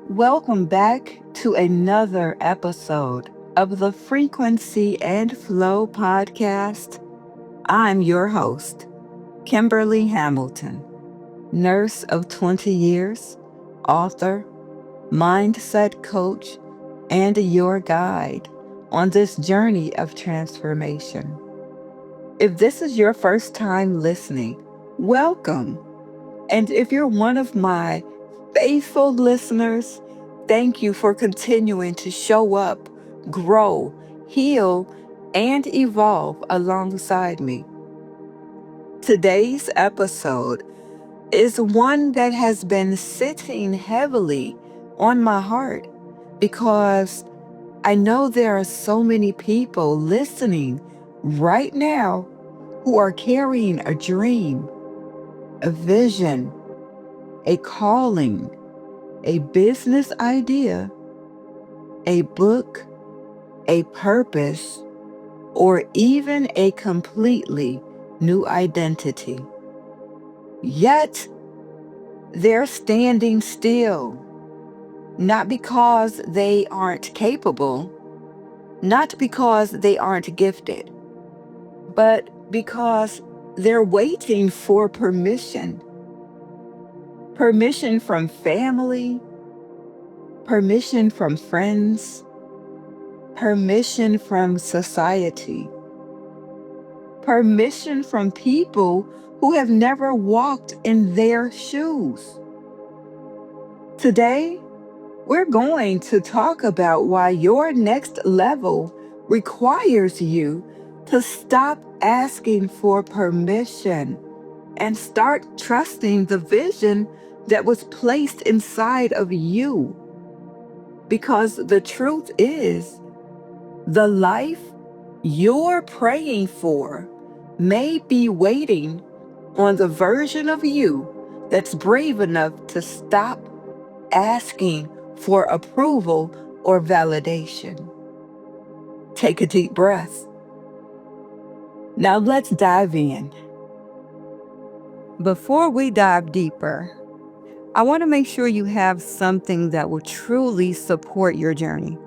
Welcome back to another episode of the Frequency and Flow Podcast. I'm your host, Kimberley Hamilton, nurse of 20 years, author, mindset coach, and your guide on this journey of transformation. If this is your first time listening, welcome. And if you're one of my faithful listeners, thank you for continuing to show up, grow, heal, and evolve alongside me. Today's episode is one that has been sitting heavily on my heart because I know there are so many people listening right now who are carrying a dream, a vision, a calling, a business idea, a book, a purpose, or even a completely new identity. Yet, they're standing still, not because they aren't capable, not because they aren't gifted, but because they're waiting for permission. Permission from family, permission from friends, permission from society, permission from people who have never walked in their shoes. Today, we're going to talk about why your next level requires you to stop asking for permission and start trusting the vision that was placed inside of you. Because the truth is, the life you're praying for may be waiting on the version of you that's brave enough to stop asking for approval or validation. Take a deep breath. Now let's dive in. Before we dive deeper, I want to make sure you have something that will truly support your journey.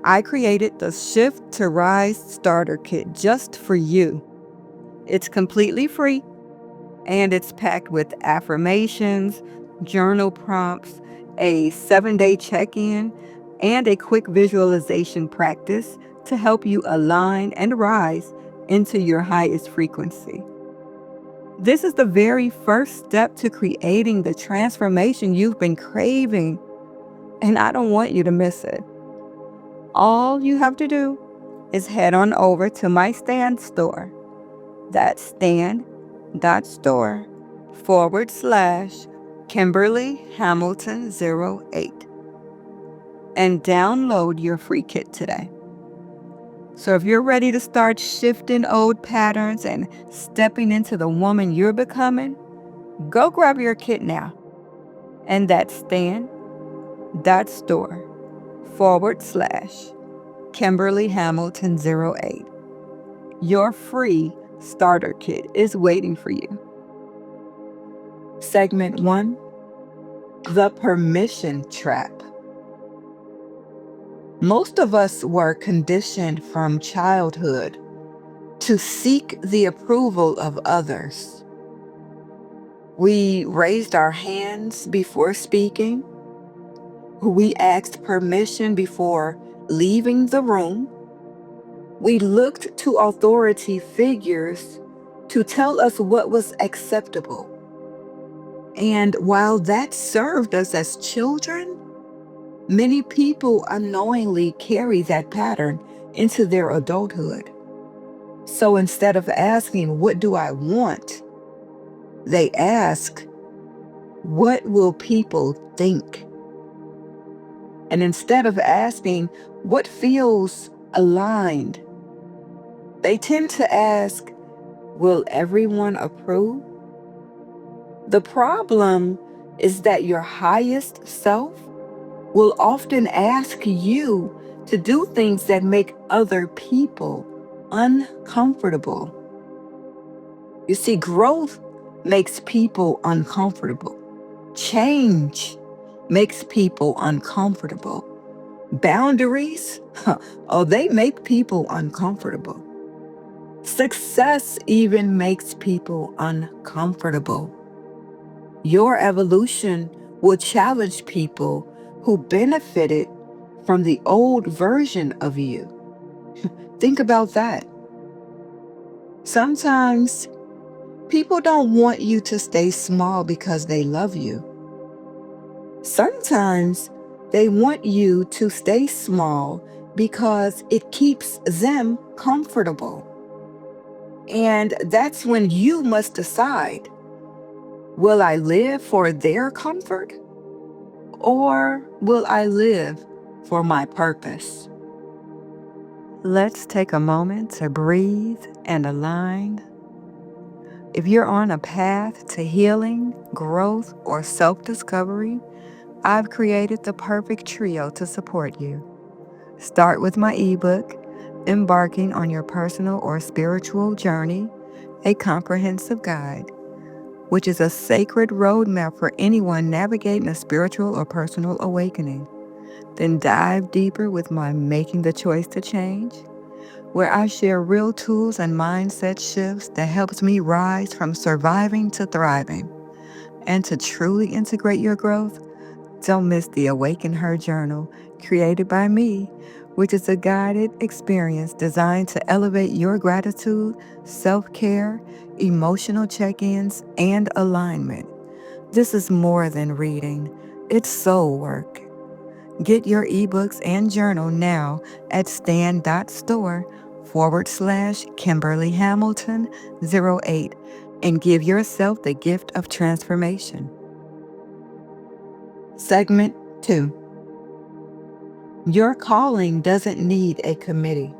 I created the Shift to Rise Starter Kit just for you. It's completely free and it's packed with affirmations, journal prompts, a 7-day check-in, and a quick visualization practice to help you align and rise into your highest frequency. This is the very first step to creating the transformation you've been craving, and I don't want you to miss it. All you have to do is head on over to my Stan store. That's stan.store/Kimberley Hamilton 08 and download your free kit today. So if you're ready to start shifting old patterns and stepping into the woman you're becoming, go grab your kit now. And that's stan.store/Kimberley Hamilton 08. Your free starter kit is waiting for you. Segment 1, the permission trap. Most of us were conditioned from childhood to seek the approval of others. We raised our hands before speaking. We asked permission before leaving the room. We looked to authority figures to tell us what was acceptable. And while that served us as children, many people unknowingly carry that pattern into their adulthood. So instead of asking, "What do I want?" they ask, "What will people think?" And instead of asking, "What feels aligned?" they tend to ask, "Will everyone approve?" The problem is that your highest self will often ask you to do things that make other people uncomfortable. You see, growth makes people uncomfortable. Change makes people uncomfortable. Boundaries, oh, they make people uncomfortable. Success even makes people uncomfortable. Your evolution will challenge people who benefited from the old version of you. Think about that. Sometimes people don't want you to stay small because they love you. Sometimes they want you to stay small because it keeps them comfortable. And that's when you must decide, will I live for their comfort or will I live for my purpose? Let's take a moment to breathe and align. If you're on a path to healing, growth, or self-discovery, I've created the perfect trio to support you. Start with my ebook, Embarking on Your Personal or Spiritual Journey, a Comprehensive Guide, which is a sacred roadmap for anyone navigating a spiritual or personal awakening. Then dive deeper with my Making the Choice to Change, where I share real tools and mindset shifts that helps me rise from surviving to thriving. And to truly integrate your growth, don't miss the Awaken Her Journal, created by me, which is a guided experience designed to elevate your gratitude, self-care, emotional check-ins, and alignment. This is more than reading. It's soul work. Get your ebooks and journal now at stan.store/Kimberley Hamilton 08 and give yourself the gift of transformation. Segment 2. Your calling doesn't need a committee.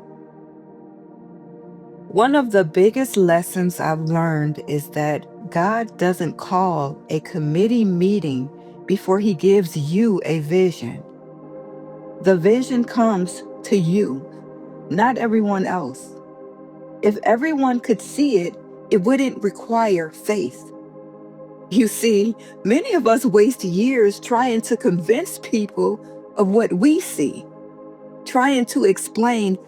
One of the biggest lessons I've learned is that God doesn't call a committee meeting before He gives you a vision. The vision comes to you, not everyone else. If everyone could see it, it wouldn't require faith. You see, many of us waste years trying to convince people of what we see, trying to explain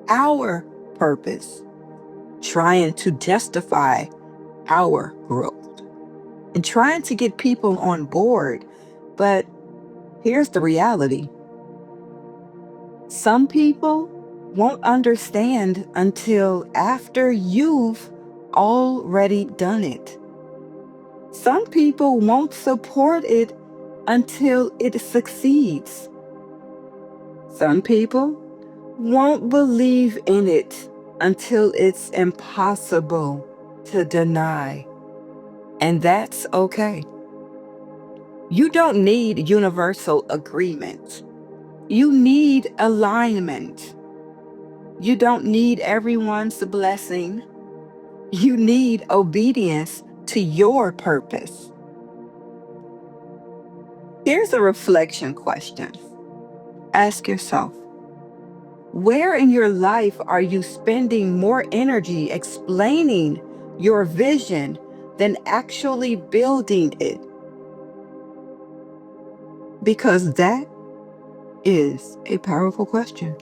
our purpose, trying to justify our growth, and trying to get people on board. But here's the reality. Some people won't understand until after you've already done it. Some people won't support it until it succeeds. Some people won't believe in it until it's impossible to deny. And that's okay. You don't need universal agreement. You need alignment. You don't need everyone's blessing. You need obedience to your purpose. Here's a reflection question. Ask yourself, where in your life are you spending more energy explaining your vision than actually building it? Because that is a powerful question.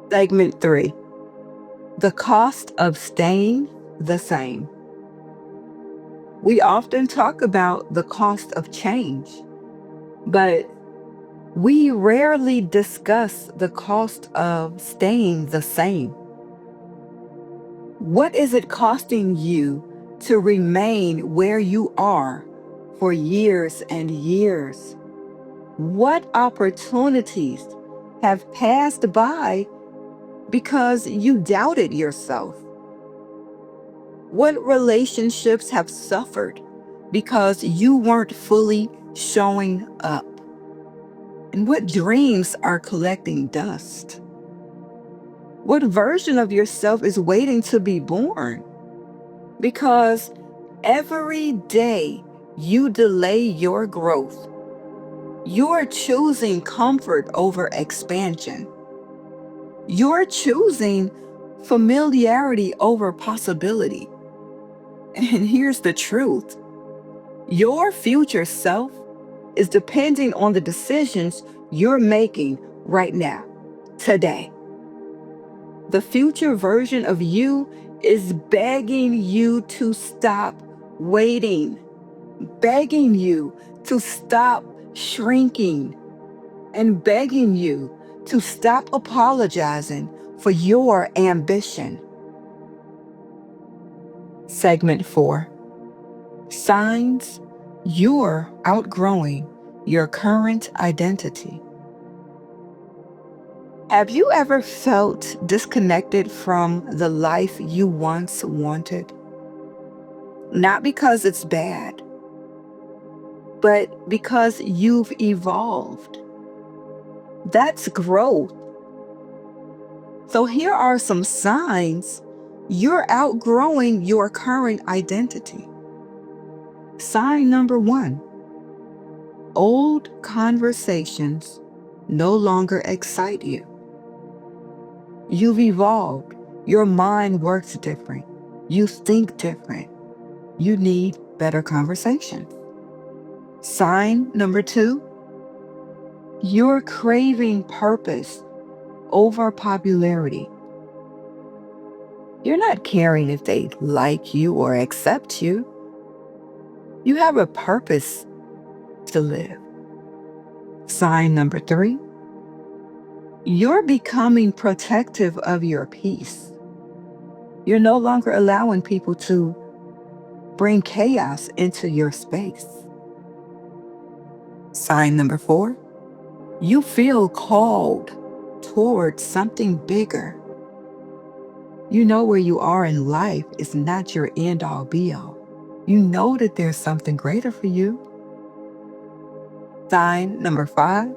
Segment 3. The cost of staying the same. We often talk about the cost of change, but we rarely discuss the cost of staying the same. What is it costing you to remain where you are for years and years? What opportunities have passed by because you doubted yourself? What relationships have suffered because you weren't fully showing up? And what dreams are collecting dust? What version of yourself is waiting to be born? Because every day you delay your growth, you're choosing comfort over expansion. You're choosing familiarity over possibility. And here's the truth. Your future self is depending on the decisions you're making right now, today. The future version of you is begging you to stop waiting, begging you to stop shrinking, and begging you to stop apologizing for your ambition. Segment 4: Signs you're outgrowing your current identity. Have you ever felt disconnected from the life you once wanted? Not because it's bad, but because you've evolved. That's growth. So here are some signs you're outgrowing your current identity. Sign number 1: old conversations no longer excite you. You've evolved. Your mind works different. You think different. You need better conversations. Sign number 2: you're craving purpose over popularity. You're not caring if they like you or accept you. You have a purpose to live. Sign number 3: you're becoming protective of your peace. You're no longer allowing people to bring chaos into your space. Sign number 4: you feel called towards something bigger. You know where you are in life is not your end all be all. You know that there's something greater for you. Sign number 5: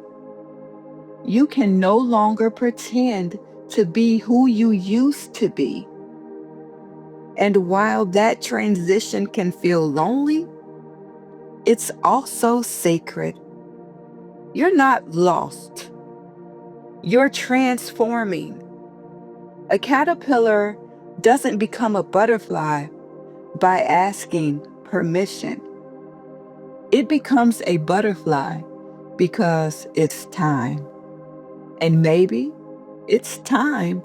you can no longer pretend to be who you used to be. And while that transition can feel lonely, it's also sacred. You're not lost. You're transforming. A caterpillar doesn't become a butterfly by asking permission. It becomes a butterfly because it's time. And maybe it's time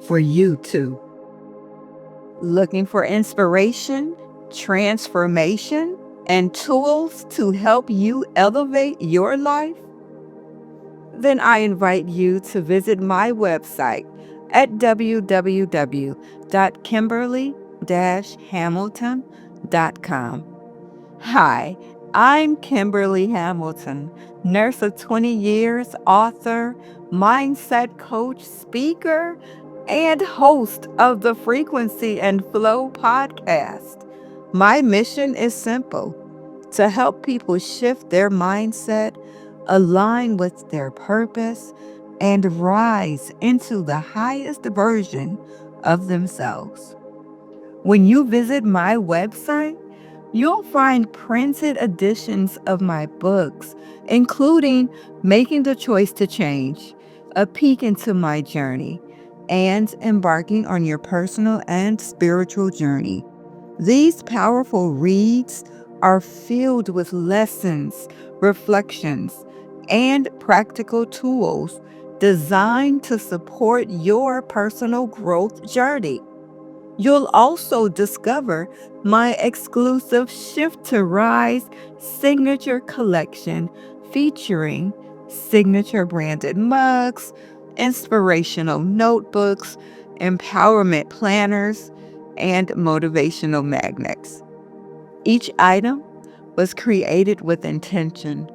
for you too. Looking for inspiration, transformation, and tools to help you elevate your life? Then I invite you to visit my website at www.kimberley-hamilton.com. Hi, I'm Kimberly Hamilton, nurse of 20 years, author, mindset coach, speaker, and host of the Frequency and Flow Podcast. My mission is simple: to help people shift their mindset, align with their purpose, and rise into the highest version of themselves. When you visit my website, you'll find printed editions of my books, including Making the Choice to Change, A Peek into My Journey, and Embarking on Your Personal and Spiritual Journey. These powerful reads are filled with lessons, reflections, and practical tools designed to support your personal growth journey. You'll also discover my exclusive Shift to Rise signature collection featuring signature branded mugs, inspirational notebooks, empowerment planners, and motivational magnets. Each item was created with intention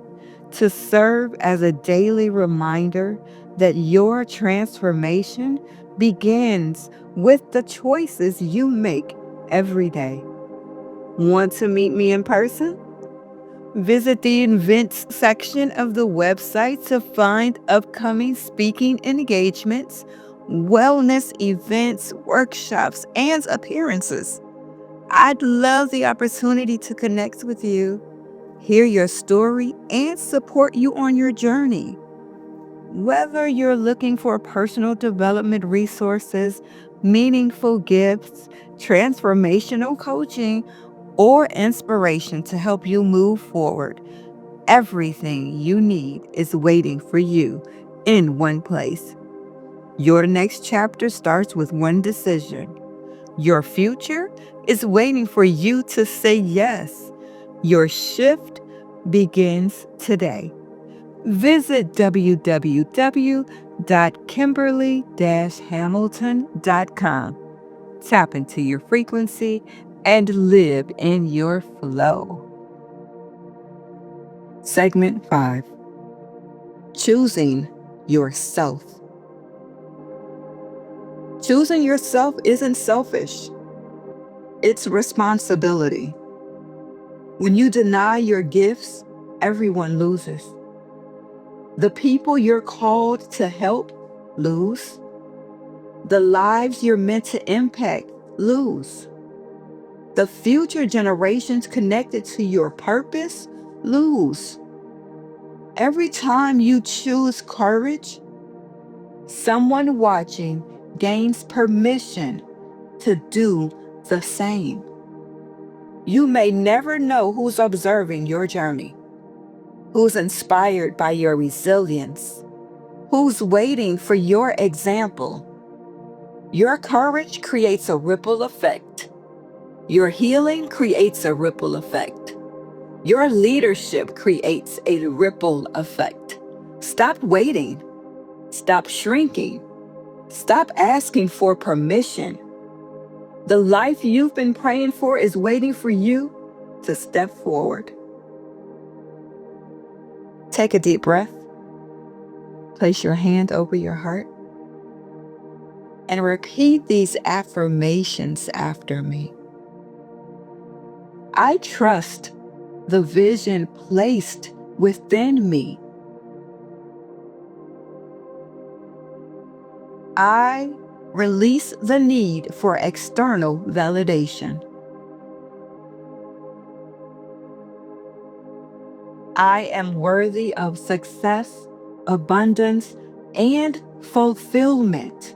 to serve as a daily reminder that your transformation begins with the choices you make every day. Want to meet me in person? Visit the events section of the website to find upcoming speaking engagements, wellness events, workshops, and appearances. I'd love the opportunity to connect with you, hear your story, and support you on your journey. Whether you're looking for personal development resources, meaningful gifts, transformational coaching, or inspiration to help you move forward, Everything you need is waiting for you in one place. Your next chapter starts with one decision. Your future is waiting for you to say yes. Your shift begins today. Visit www.kimberley-hamilton.com. Tap into your frequency and live in your flow. Segment 5. Choosing yourself. Choosing yourself isn't selfish. It's responsibility. When you deny your gifts, everyone loses. The people you're called to help lose. The lives you're meant to impact lose. The future generations connected to your purpose lose. Every time you choose courage, someone watching gains permission to do the same. You may never know who's observing your journey, who's inspired by your resilience, who's waiting for your example. Your courage creates a ripple effect. Your healing creates a ripple effect. Your leadership creates a ripple effect. Stop waiting. Stop shrinking. Stop asking for permission. The life you've been praying for is waiting for you to step forward. Take a deep breath. Place your hand over your heart and repeat these affirmations after me. I trust the vision placed within me. I release the need for external validation. I am worthy of success, abundance, and fulfillment.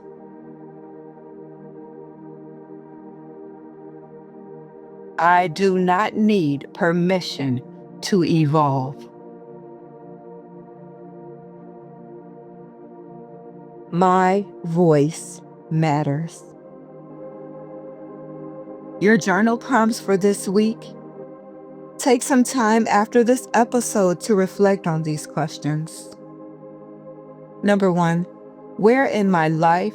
I do not need permission to evolve. My voice matters. Your journal prompts for this week. Take some time after this episode to reflect on these questions. Number 1, where in my life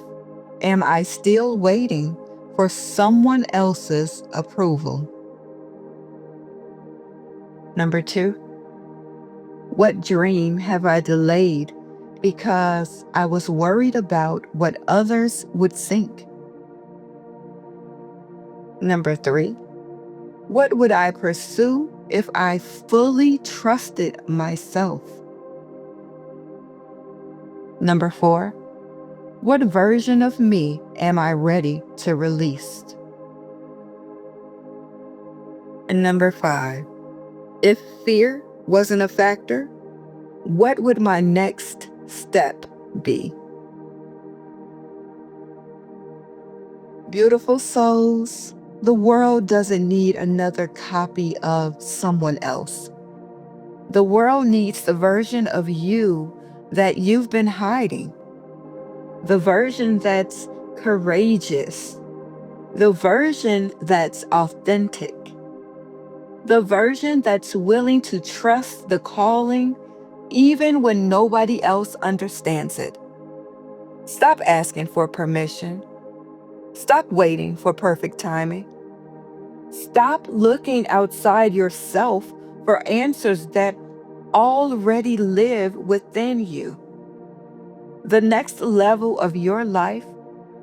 am I still waiting for someone else's approval? Number 2, what dream have I delayed because I was worried about what others would think? Number 3, what would I pursue if I fully trusted myself? Number 4, what version of me am I ready to release? And number 5, if fear wasn't a factor, what would my next step be? Beautiful souls, the world doesn't need another copy of someone else. The world needs the version of you that you've been hiding. The version that's courageous. The version that's authentic. The version that's willing to trust the calling even when nobody else understands it. Stop asking for permission. Stop waiting for perfect timing. Stop looking outside yourself for answers that already live within you. The next level of your life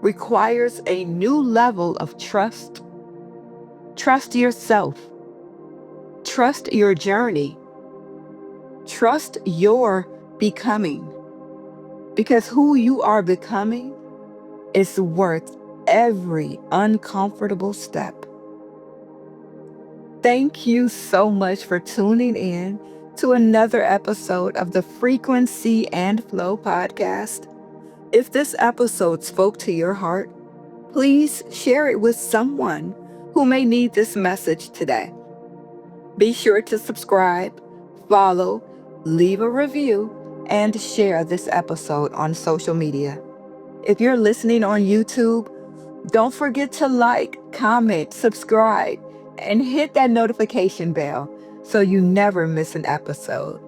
requires a new level of trust. Trust yourself. Trust your journey. Trust your becoming. Because who you are becoming is worth every uncomfortable step. Thank you so much for tuning in to another episode of the Frequency and Flow Podcast. If this episode spoke to your heart, please share it with someone who may need this message today. Be sure to subscribe, follow, leave a review, and share this episode on social media. If you're listening on YouTube, don't forget to like, comment, subscribe, and hit that notification bell so you never miss an episode.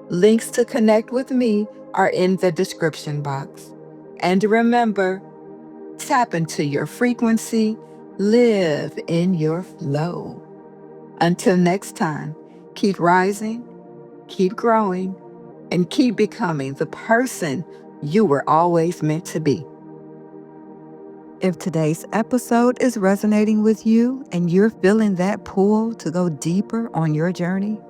Links to connect with me are in the description box. And remember, tap into your frequency, live in your flow. Until next time, keep rising, keep growing, and keep becoming the person you were always meant to be. If today's episode is resonating with you and you're feeling that pull to go deeper on your journey,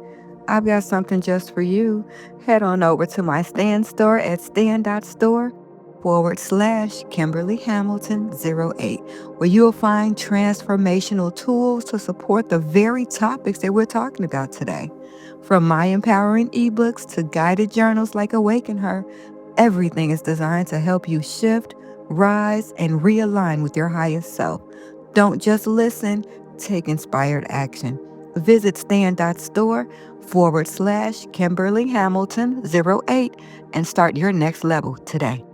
I've got something just for you. Head on over to my Stand store at stand.store/Kimberley Hamilton 08, where you'll find transformational tools to support the very topics that we're talking about today. From my empowering ebooks to guided journals like Awaken Her, everything is designed to help you shift, rise, and realign with your highest self. Don't just listen, take inspired action. Visit stand.store/Kimberley Hamilton 08 and start your next level today.